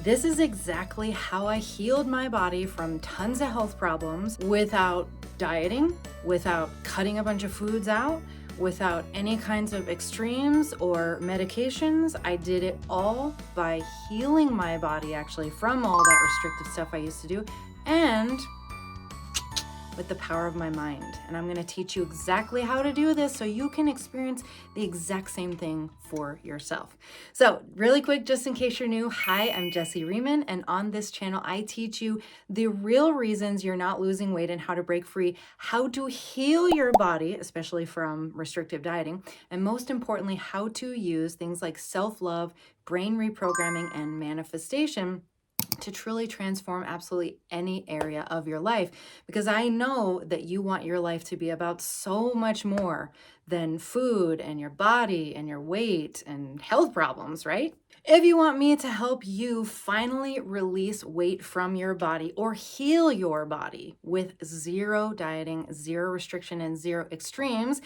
This is exactly how I healed my body from tons of health problems without dieting, without cutting a bunch of foods out, without any kinds of extremes or medications. I did it all by healing my body actually from all that restrictive stuff I used to do, and with the power of my mind. And I'm gonna teach you exactly how to do this so you can experience the exact same thing for yourself. So really quick, just in case you're new, hi, I'm Jessie Riemann, and on this channel, I teach you the real reasons you're not losing weight and how to break free, how to heal your body, especially from restrictive dieting, and most importantly, how to use things like self-love, brain reprogramming, and manifestation to truly transform absolutely any area of your life, because I know that you want your life to be about so much more than food and your body and your weight and health problems, right? If you want me to help you finally release weight from your body or heal your body with zero dieting, zero restriction, and zero extremes,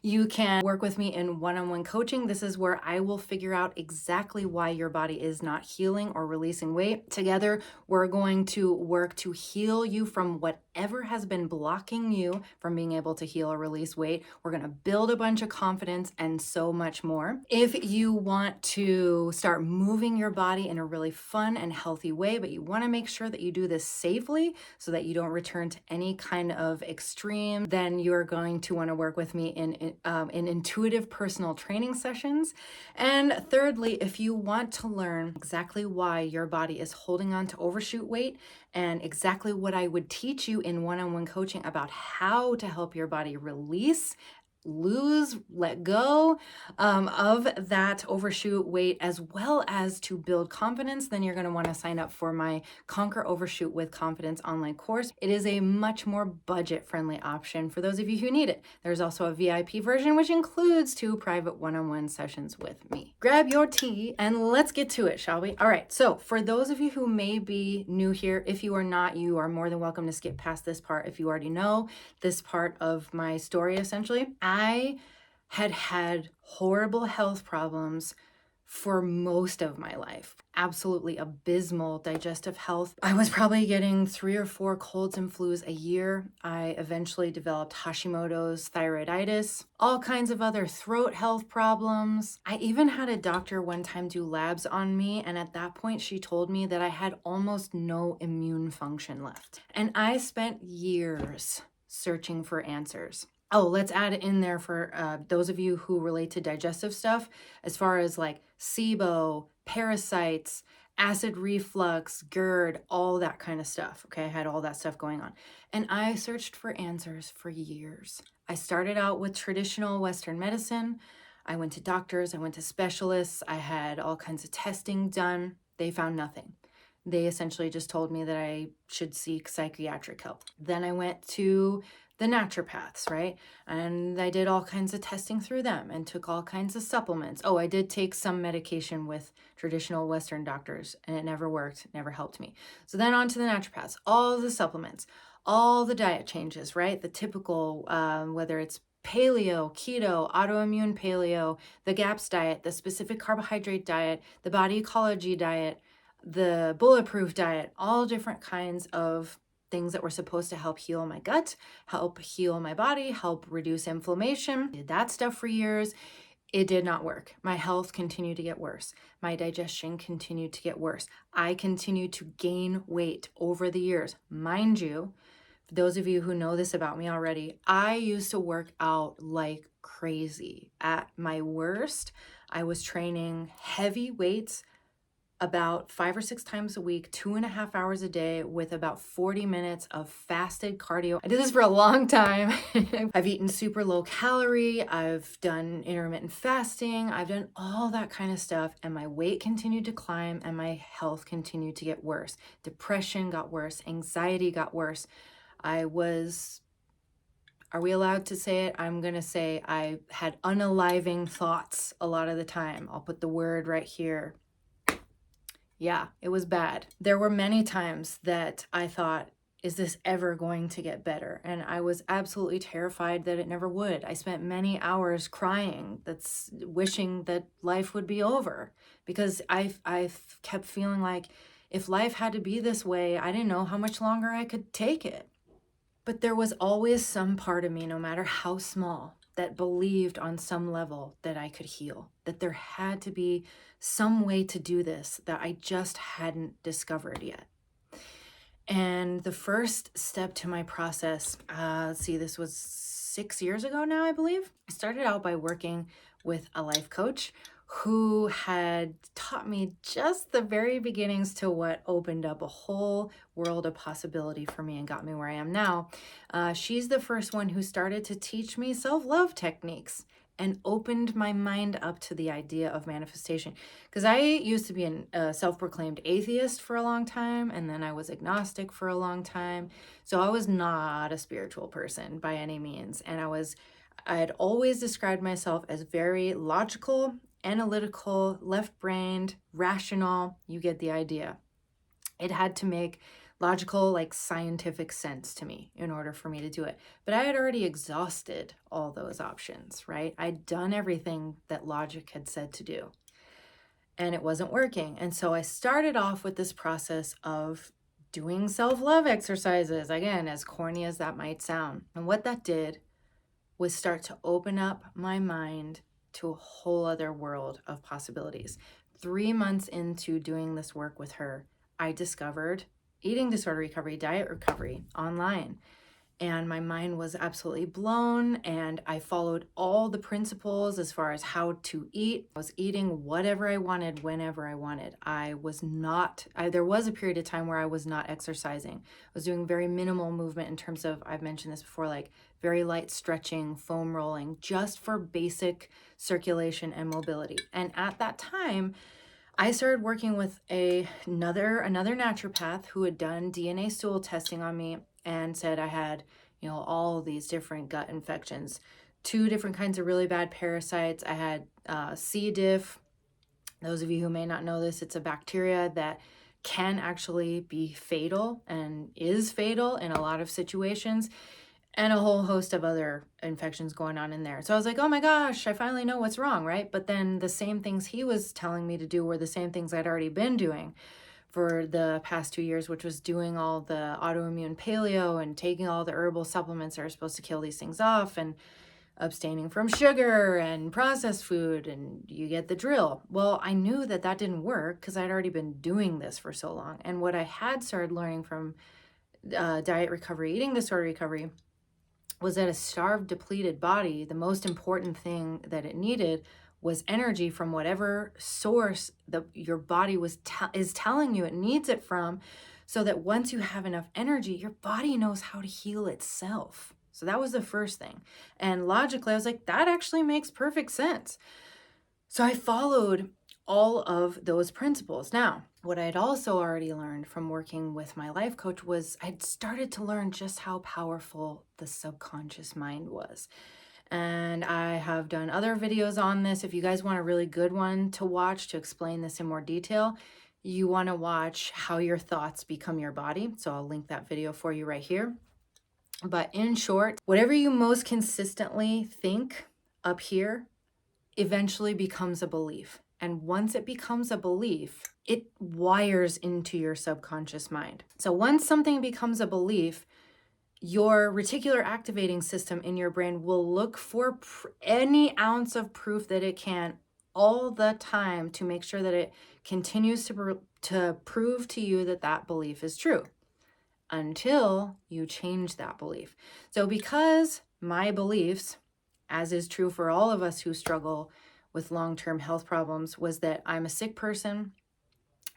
you can work with me in one-on-one coaching. This is where I will figure out exactly why your body is not healing or releasing weight. Together, we're going to work to heal you from whatever has been blocking you from being able to heal or release weight. We're going to build a bunch of confidence and so much more. If you want to start moving your body in a really fun and healthy way, but you want to make sure that you do this safely so that you don't return to any kind of extreme, then you're going to want to work with me in intuitive personal training sessions. And thirdly, if you want to learn exactly why your body is holding on to overshoot weight and exactly what I would teach you in one-on-one coaching about how to help your body release, lose, let go of that overshoot weight, as well as to build confidence, then you're going to want to sign up for my Conquer Overshoot with Confidence online course. It is a much more budget-friendly option for those of you who need it. There's also a VIP version, which includes 2 private one-on-one sessions with me. Grab your tea and let's get to it, shall we? All right, so for those of you who may be new here, if you are not, you are more than welcome to skip past this part if you already know this part of my story, essentially. I had horrible health problems for most of my life. Absolutely abysmal digestive health. I was probably getting 3 or 4 colds and flus a year. I eventually developed Hashimoto's thyroiditis, all kinds of other throat health problems. I even had a doctor one time do labs on me, and at that point she told me that I had almost no immune function left. And I spent years searching for answers. Oh, let's add in there for those of you who relate to digestive stuff, as far as like SIBO, parasites, acid reflux, GERD, all that kind of stuff. Okay, I had all that stuff going on. And I searched for answers for years. I started out with traditional Western medicine. I went to doctors, I went to specialists, I had all kinds of testing done. They found nothing. They essentially just told me that I should seek psychiatric help. Then I went to the naturopaths, right? And I did all kinds of testing through them and took all kinds of supplements. Oh, I did take some medication with traditional Western doctors and it never worked, never helped me. So then on to the naturopaths, all the supplements, all the diet changes, right? The typical, whether it's paleo, keto, autoimmune paleo, the GAPS diet, the specific carbohydrate diet, the body ecology diet, the bulletproof diet, all different kinds of things that were supposed to help heal my gut, help heal my body, help reduce inflammation. Did that stuff for years. It did not work. My health continued to get worse. My digestion continued to get worse. I continued to gain weight over the years. Mind you, for those of you who know this about me already, I used to work out like crazy. At my worst, I was training heavy weights about 5 or 6 times a week, 2.5 hours a day with about 40 minutes of fasted cardio. I did this for a long time. I've eaten super low calorie. I've done intermittent fasting. I've done all that kind of stuff. And my weight continued to climb and my health continued to get worse. Depression got worse. Anxiety got worse. Are we allowed to say it? I'm going to say I had unaliving thoughts a lot of the time. I'll put the word right here. Yeah, it was bad. There were many times that I thought, is this ever going to get better? And I was absolutely terrified that it never would. I spent many hours crying, wishing that life would be over, because I've kept feeling like If life had to be this way, I didn't know how much longer I could take it. But there was always some part of me, no matter how small, that believed on some level that I could heal, that there had to be some way to do this that I just hadn't discovered yet. And the first step to my process, this was 6 years ago now, I believe. I started out by working with a life coach who had taught me just the very beginnings to what opened up a whole world of possibility for me and got me where I am now. She's the first one who started to teach me self-love techniques and opened my mind up to the idea of manifestation. Because I used to be a self-proclaimed atheist for a long time, and then I was agnostic for a long time. So I was not a spiritual person by any means. And I had always described myself as very logical, analytical, left-brained, rational. You get the idea. It had to make logical, like scientific sense to me in order for me to do it. But I had already exhausted all those options, right? I'd done everything that logic had said to do, and it wasn't working. And so I started off with this process of doing self-love exercises, again, as corny as that might sound. And what that did was start to open up my mind to a whole other world of possibilities. 3 months into doing this work with her, I discovered eating disorder recovery, diet recovery online. And my mind was absolutely blown, and I followed all the principles as far as how to eat. I was eating whatever I wanted, whenever I wanted. There was a period of time where I was not exercising. I was doing very minimal movement in terms of, I've mentioned this before, like very light stretching, foam rolling, just for basic circulation and mobility. And at that time, I started working with another naturopath who had done DNA stool testing on me and said I had, all these different gut infections, 2 different kinds of really bad parasites. I had C. diff. Those of you who may not know this, it's a bacteria that can actually be fatal and is fatal in a lot of situations, and a whole host of other infections going on in there. So I was like, oh my gosh, I finally know what's wrong, right? But then the same things he was telling me to do were the same things I'd already been doing for the past 2 years, which was doing all the autoimmune paleo and taking all the herbal supplements that are supposed to kill these things off, and abstaining from sugar and processed food, and you get the drill. Well, I knew that that didn't work because I'd already been doing this for so long. And what I had started learning from diet recovery, eating disorder recovery, was that a starved, depleted body, the most important thing that it needed was energy from whatever source that your body is telling you it needs it from, so that once you have enough energy, your body knows how to heal itself. So that was the first thing. And logically, I was like, that actually makes perfect sense. So I followed all of those principles. Now, what I had also already learned from working with my life coach was I'd started to learn just how powerful the subconscious mind was. And I have done other videos on this. If you guys want a really good one to watch to explain this in more detail, you want to watch How Your Thoughts Become Your Body. So I'll link that video for you right here. But in short, whatever you most consistently think up here eventually becomes a belief. And once it becomes a belief, it wires into your subconscious mind. So once something becomes a belief, your reticular activating system in your brain will look for any ounce of proof that it can all the time to make sure that it continues to prove to you that that belief is true until you change that belief. So because my beliefs, as is true for all of us who struggle with long-term health problems, was that I'm a sick person,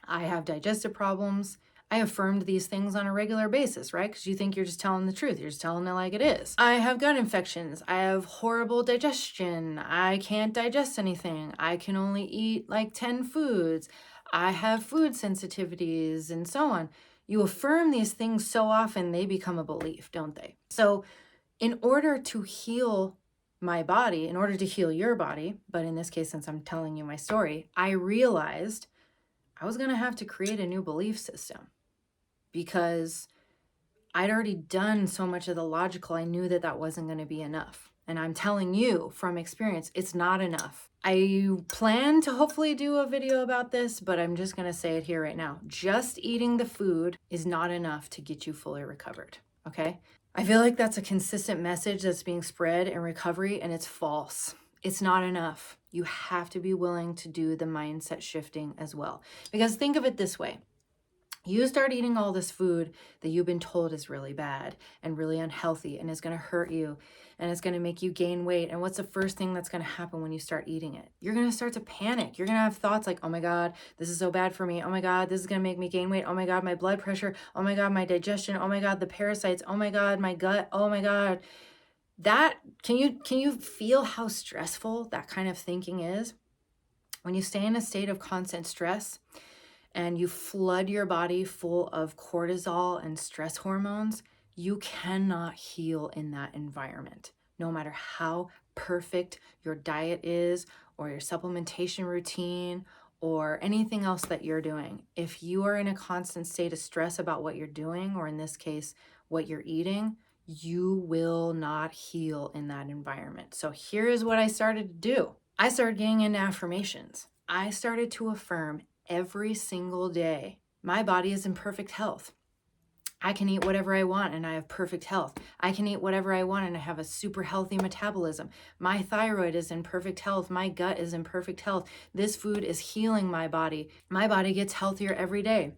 I have digestive problems, I affirmed these things on a regular basis, right? Because you think you're just telling the truth. You're just telling it like it is. I have gut infections. I have horrible digestion. I can't digest anything. I can only eat like 10 foods. I have food sensitivities and so on. You affirm these things so often, they become a belief, don't they? So in order to heal my body, in order to heal your body, but in this case, since I'm telling you my story, I realized I was going to have to create a new belief system because I'd already done so much of the logical. I knew that that wasn't going to be enough. And I'm telling you from experience, it's not enough. I plan to hopefully do a video about this, but I'm just going to say it here right now. Just eating the food is not enough to get you fully recovered, okay? I feel like that's a consistent message that's being spread in recovery, and it's false. It's not enough. You have to be willing to do the mindset shifting as well. Because think of it this way. You start eating all this food that you've been told is really bad and really unhealthy and is going to hurt you and it's going to make you gain weight. And what's the first thing that's going to happen when you start eating it? You're going to start to panic. You're going to have thoughts like, oh my God, this is so bad for me. Oh my God, this is going to make me gain weight. Oh my God, my blood pressure. Oh my God, my digestion. Oh my God, the parasites. Oh my God, my gut. Oh my God. Can you feel how stressful that kind of thinking is? When you stay in a state of constant stress, and you flood your body full of cortisol and stress hormones, you cannot heal in that environment. No matter how perfect your diet is, or your supplementation routine, or anything else that you're doing, if you are in a constant state of stress about what you're doing, or in this case, what you're eating, you will not heal in that environment. So here's what I started to do. I started getting into affirmations. I started to affirm every single day. My body is in perfect health. I can eat whatever I want and I have perfect health. I can eat whatever I want and I have a super healthy metabolism. My thyroid is in perfect health. My gut is in perfect health. This food is healing my body. My body gets healthier every day.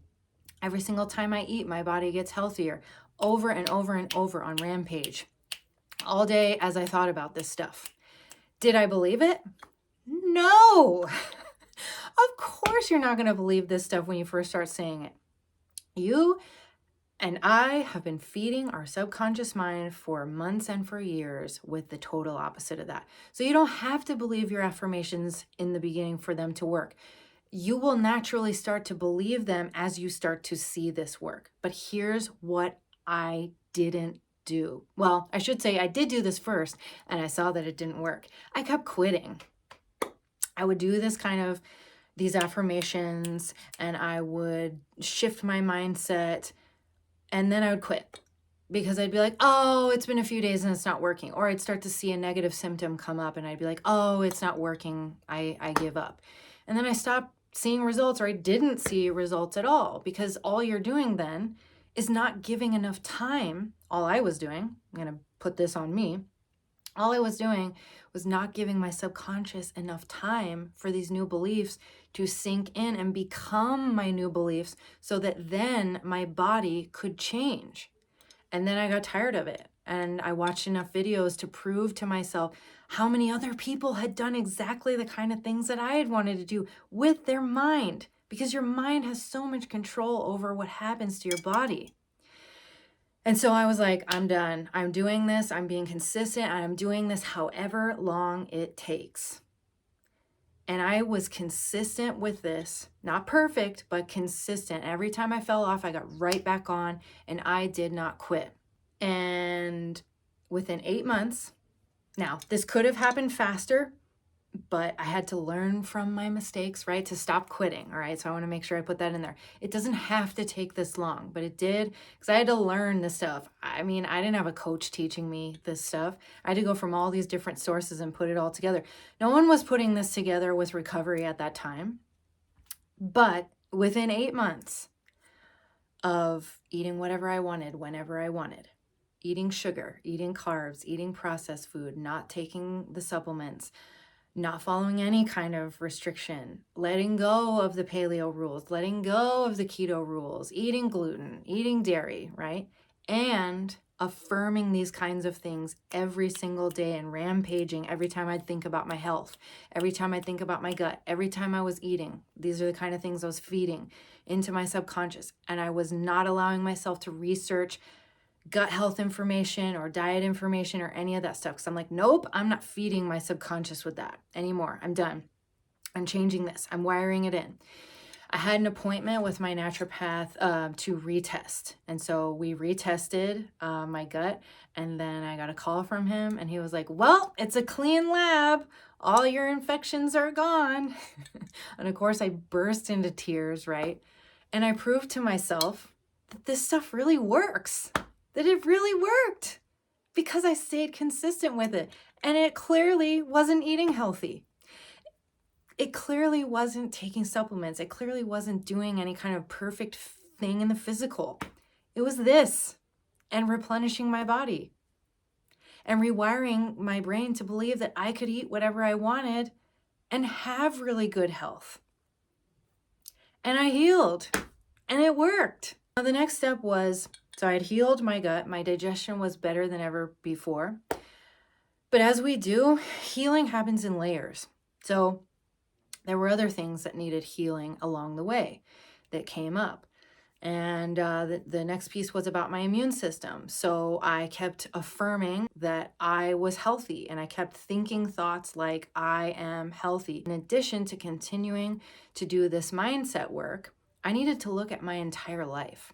Every single time I eat, my body gets healthier. Over and over and over on Rampage. All day as I thought about this stuff. Did I believe it? No. Of course you're not going to believe this stuff when you first start saying it. You and I have been feeding our subconscious mind for months and for years with the total opposite of that. So you don't have to believe your affirmations in the beginning for them to work. You will naturally start to believe them as you start to see this work. But here's what I didn't do. Well, I should say I did do this first and I saw that it didn't work. I kept quitting. I would do these affirmations and I would shift my mindset and then I would quit because I'd be like, oh, it's been a few days and it's not working. Or I'd start to see a negative symptom come up and I'd be like, oh, it's not working. I give up. And then I stopped seeing results, or I didn't see results at all, because all you're doing then is not giving enough time. All I was doing, I'm going to put this on me. All I was doing was not giving my subconscious enough time for these new beliefs to sink in and become my new beliefs so that then my body could change. And then I got tired of it. And I watched enough videos to prove to myself how many other people had done exactly the kind of things that I had wanted to do with their mind. Because your mind has so much control over what happens to your body. And so I was like, I'm done. I'm doing this. I'm being consistent. And I'm doing this however long it takes. And I was consistent with this. Not perfect, but consistent. Every time I fell off, I got right back on and I did not quit. And within 8 months, now this could have happened faster, but I had to learn from my mistakes, right? To stop quitting, all right? So I want to make sure I put that in there. It doesn't have to take this long, but it did, because I had to learn this stuff. I mean, I didn't have a coach teaching me this stuff. I had to go from all these different sources and put it all together. No one was putting this together with recovery at that time. But within 8 months of eating whatever I wanted, whenever I wanted, eating sugar, eating carbs, eating processed food, not taking the supplements, not following any kind of restriction, letting go of the paleo rules, letting go of the keto rules, eating gluten, eating dairy, right? And affirming these kinds of things every single day and rampaging every time I'd think about my health, every time I think about my gut, every time I was eating. These are the kind of things I was feeding into my subconscious. And I was not allowing myself to research gut health information or diet information or any of that stuff. Because I'm like, nope, I'm not feeding my subconscious with that anymore. I'm done. I'm changing this. I'm wiring it in. I had an appointment with my naturopath to retest. And so we retested my gut. And then I got a call from him and he was like, well, it's a clean lab. All your infections are gone. And of course I burst into tears, right? And I proved to myself that this stuff really works. That it really worked because I stayed consistent with it. And it clearly wasn't eating healthy. It clearly wasn't taking supplements. It clearly wasn't doing any kind of perfect thing in the physical. It was this and replenishing my body and rewiring my brain to believe that I could eat whatever I wanted and have really good health. And I healed, and it worked. Now, the next step was, so I had healed my gut. My digestion was better than ever before. But as we do, healing happens in layers. So there were other things that needed healing along the way that came up. And the next piece was about my immune system. So I kept affirming that I was healthy, and I kept thinking thoughts like I am healthy. In addition to continuing to do this mindset work, I needed to look at my entire life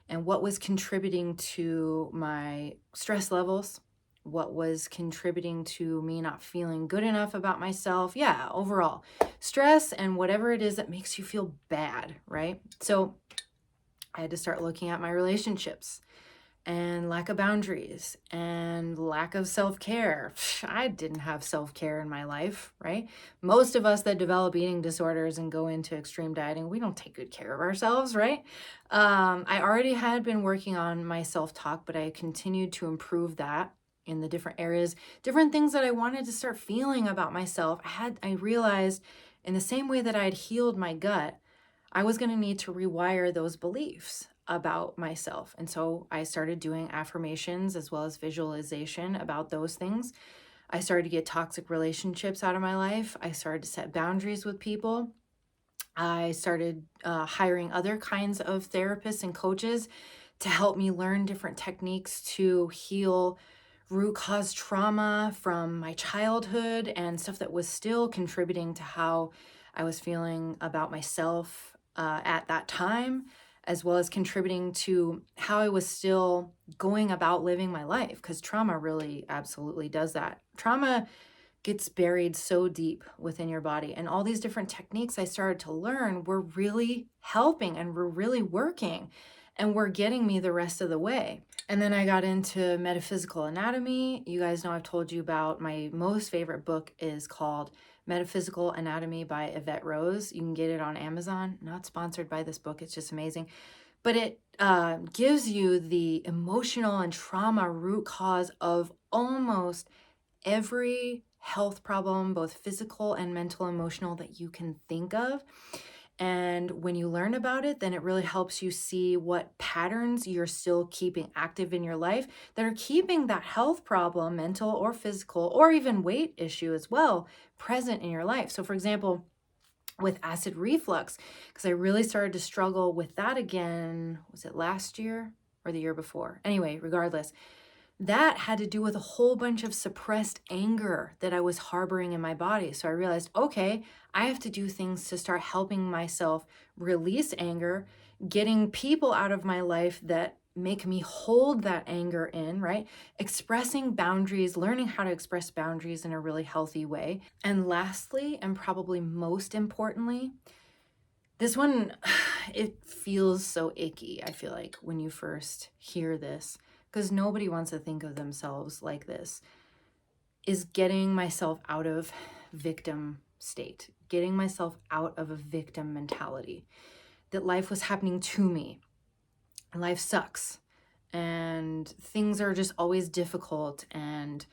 and what was contributing to my stress levels, what was contributing to me not feeling good enough about myself. Yeah, overall, stress and whatever it is that makes you feel bad, right? So I had to start looking at my relationships and lack of boundaries and lack of self-care. I didn't have self-care in my life, right? Most of us that develop eating disorders and go into extreme dieting, we don't take good care of ourselves, right? I already had been working on my self-talk, but I continued to improve that in the different areas, different things that I wanted to start feeling about myself. I realized in the same way that I had healed my gut, I was going to need to rewire those beliefs about myself. And so I started doing affirmations as well as visualization about those things. I started to get toxic relationships out of my life. I started to set boundaries with people. I started hiring other kinds of therapists and coaches to help me learn different techniques to heal root cause trauma from my childhood and stuff that was still contributing to how I was feeling about myself at that time, as well as contributing to how I was still going about living my life, because trauma really absolutely does that. Trauma gets buried so deep within your body, and all these different techniques I started to learn were really helping and were really working and were getting me the rest of the way. And then I got into metaphysical anatomy. You guys know I've told you about my most favorite book is called Metaphysical Anatomy by Yvette Rose. You can get it on Amazon. Not sponsored by this book. It's just amazing. But it gives you the emotional and trauma root cause of almost every health problem, both physical and mental, emotional, that you can think of. And when you learn about it, then it really helps you see what patterns you're still keeping active in your life that are keeping that health problem, mental or physical, or even weight issue as well, present in your life. So for example, with acid reflux, because I really started to struggle with that again, was it last year or the year before? Anyway, regardless, that had to do with a whole bunch of suppressed anger that I was harboring in my body. So I realized, okay, I have to do things to start helping myself release anger, getting people out of my life that make me hold that anger in, right? Expressing boundaries, learning how to express boundaries in a really healthy way. And lastly, and probably most importantly, this one, it feels so icky, I feel like, when you first hear this, because nobody wants to think of themselves like this, is getting myself out of victim state, getting myself out of a victim mentality, that life was happening to me, and life sucks, and things are just always difficult, and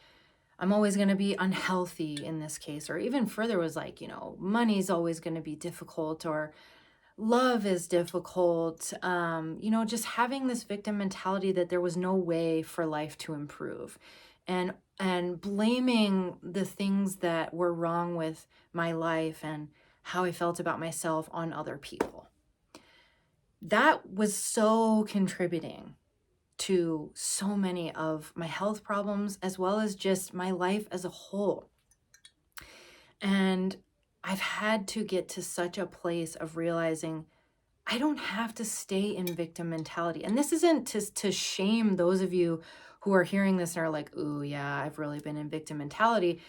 I'm always going to be unhealthy in this case. Or even further was like, money's always going to be difficult, or love is difficult. Just having this victim mentality that there was no way for life to improve, and blaming the things that were wrong with my life and how I felt about myself on other people. That was so contributing to so many of my health problems, as well as just my life as a whole. And I've had to get to such a place of realizing I don't have to stay in victim mentality. And this isn't to shame those of you who are hearing this and are like, ooh, yeah, I've really been in victim mentality.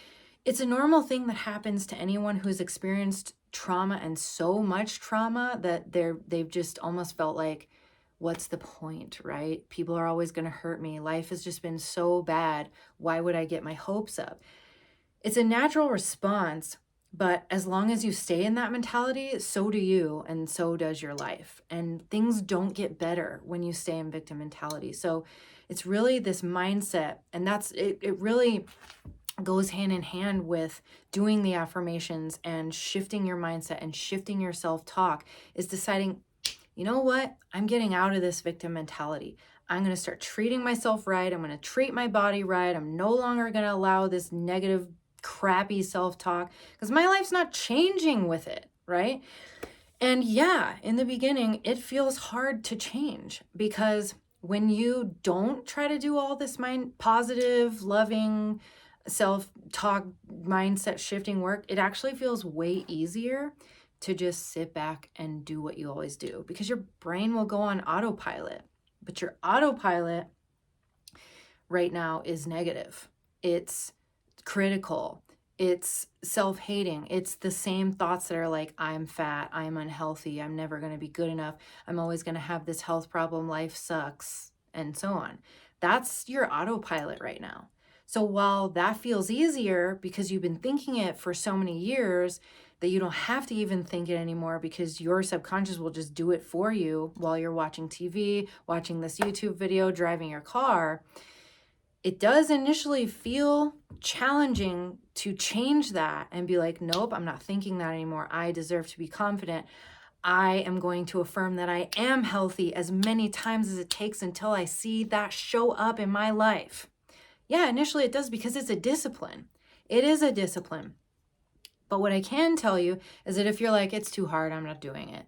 It's a normal thing that happens to anyone who's experienced trauma, and so much trauma that they've just almost felt like, what's the point, right? People are always going to hurt me. Life has just been so bad. Why would I get my hopes up? It's a natural response, but as long as you stay in that mentality, so do you, and so does your life. And things don't get better when you stay in victim mentality. So it's really this mindset, and that's it. It really goes hand in hand with doing the affirmations and shifting your mindset and shifting your self-talk, is deciding, you know what? I'm getting out of this victim mentality. I'm going to start treating myself right. I'm going to treat my body right. I'm no longer going to allow this negative, crappy self-talk, because my life's not changing with it, right? And yeah, in the beginning, it feels hard to change, because when you don't try to do all this positive, loving, self-talk, mindset shifting work, it actually feels way easier to just sit back and do what you always do, because your brain will go on autopilot. But your autopilot right now is negative. It's critical. It's self-hating. It's the same thoughts that are like, I'm fat, I'm unhealthy, I'm never going to be good enough, I'm always going to have this health problem, life sucks, and so on. That's your autopilot right now. So while that feels easier because you've been thinking it for so many years that you don't have to even think it anymore, because your subconscious will just do it for you while you're watching TV, watching this YouTube video, driving your car, it does initially feel challenging to change that and be like, nope, I'm not thinking that anymore. I deserve to be confident. I am going to affirm that I am healthy as many times as it takes until I see that show up in my life. Yeah, initially it does, because it's a discipline. It is a discipline. But what I can tell you is that if you're like, it's too hard, I'm not doing it,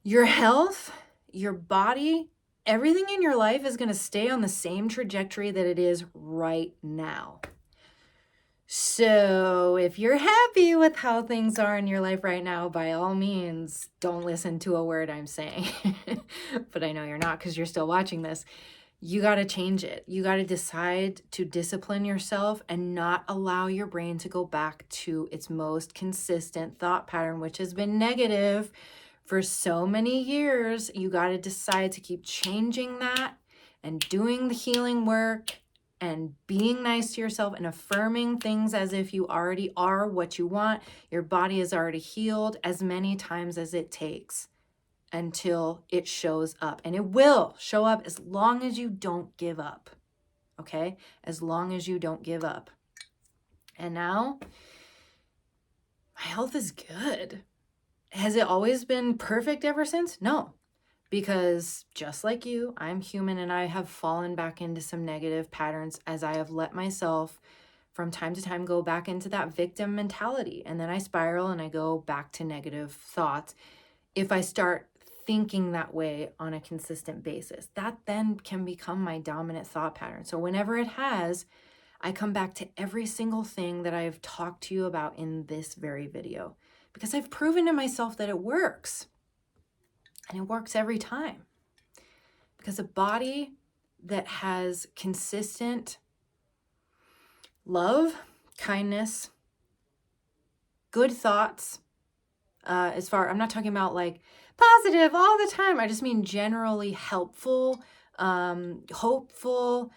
your health, your body, everything in your life is going to stay on the same trajectory that it is right now. So if you're happy with how things are in your life right now, by all means, don't listen to a word I'm saying. But I know you're not, because you're still watching this. You got to change it. You got to decide to discipline yourself and not allow your brain to go back to its most consistent thought pattern, which has been negative for so many years. You got to decide to keep changing that and doing the healing work and being nice to yourself and affirming things as if you already are what you want. Your body is already healed, as many times as it takes until it shows up. And it will show up as long as you don't give up. Okay? As long as you don't give up. And now, my health is good. Has it always been perfect ever since? No, because just like you, I'm human, and I have fallen back into some negative patterns as I have let myself from time to time go back into that victim mentality. And then I spiral and I go back to negative thoughts. If I start thinking that way on a consistent basis, that then can become my dominant thought pattern. So whenever it has, I come back to every single thing that I've talked to you about in this very video, because I've proven to myself that it works. And it works every time. Because a body that has consistent love, kindness, good thoughts, I'm not talking about like positive all the time. I just mean generally helpful, hopeful.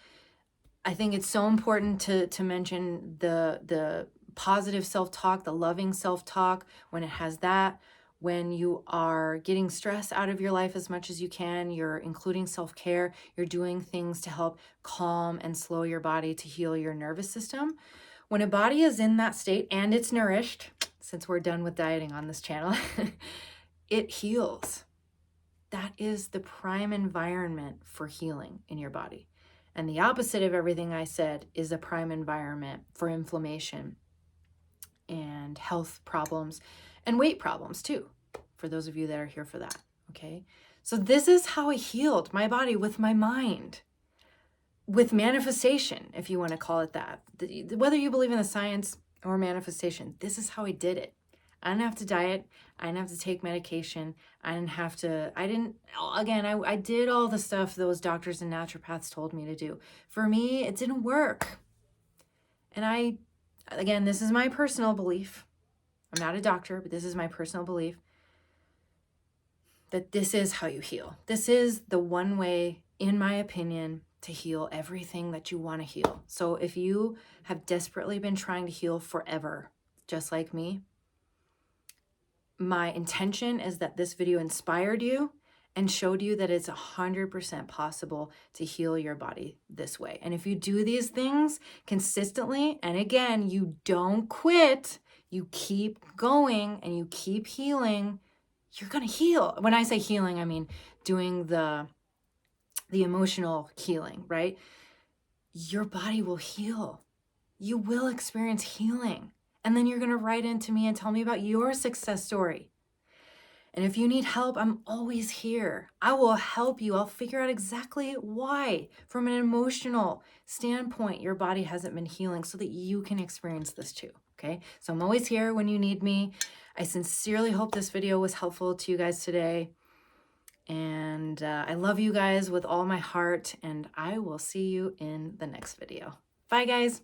I think it's so important to mention the positive self-talk, the loving self-talk, when it has that. When you are getting stress out of your life as much as you can, you're including self-care, you're doing things to help calm and slow your body to heal your nervous system. When a body is in that state and it's nourished, since we're done with dieting on this channel, it heals. That is the prime environment for healing in your body. And the opposite of everything I said is a prime environment for inflammation and health problems and weight problems too, for those of you that are here for that, okay? So this is how I healed my body with my mind, with manifestation, if you want to call it that. Whether you believe in the science or manifestation, this is how I did it. I didn't have to diet. I didn't have to take medication. I did all the stuff those doctors and naturopaths told me to do. For me, it didn't work. And again, this is my personal belief. I'm not a doctor, but this is my personal belief. that this is how you heal. This is the one way, in my opinion, to heal everything that you want to heal. So if you have desperately been trying to heal forever, just like me, my intention is that this video inspired you and showed you that it's 100% possible to heal your body this way. And if you do these things consistently, and again, you don't quit, you keep going and you keep healing, you're going to heal. When I say healing, I mean doing the emotional healing, right? Your body will heal. You will experience healing. And then you're going to write into me and tell me about your success story. And if you need help, I'm always here. I will help you. I'll figure out exactly why, from an emotional standpoint, your body hasn't been healing so that you can experience this too. Okay. So I'm always here when you need me. I sincerely hope this video was helpful to you guys today. And I love you guys with all my heart, and I will see you in the next video. Bye, guys.